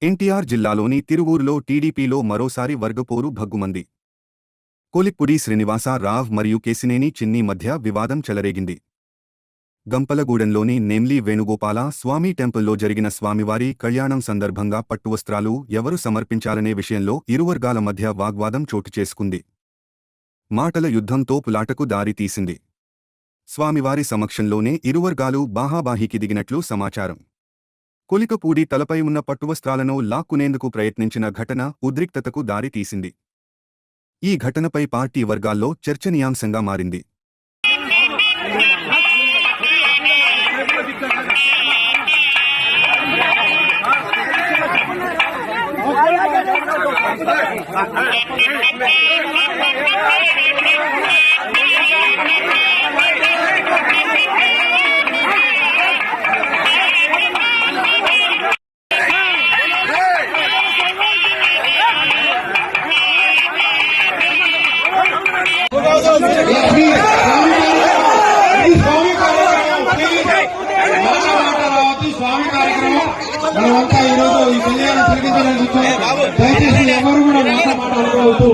ఎన్టీఆర్ జిల్లాలోని తిరువూరులో టీడీపీలో మరోసారి వర్గపోరు భగ్గుమంది. కొలిక్పూడి శ్రీనివాస రావ్ మరియు కేశినేని చిన్ని మధ్య వివాదం చెలరేగింది. గంపలగూడెంలోని నేమ్లీ వేణుగోపాల స్వామి టెంపుల్లో జరిగిన స్వామివారి కళ్యాణం సందర్భంగా పట్టువస్త్రాలు ఎవరు సమర్పించాలనే విషయంలో ఇరువర్గాల మధ్య వాగ్వాదం చోటుచేసుకుంది. మాటల యుద్ధం తోపులాటకు దారి తీసింది. స్వామివారి సమక్షంలోనే ఇరువర్గాలు బాహాబాహీకి దిగినట్లు సమాచారం. కొలికపూడి తలపై ఉన్న పట్టువస్త్రాలను లాక్కునేందుకు ప్రయత్నించిన ఘటన ఉద్రిక్తతకు దారి తీసింది. ఈ ఘటనపై పార్టీ వర్గాల్లో చర్చనీయాంశంగా మారింది. స్వామి కార్యక్రమం మనమంతా ఈరోజు ఈ కళ్యాణం తిరిగించాలని వచ్చాం. దయచేసి ఎవరు కూడా మాట మాట్లాడుకోవద్దు.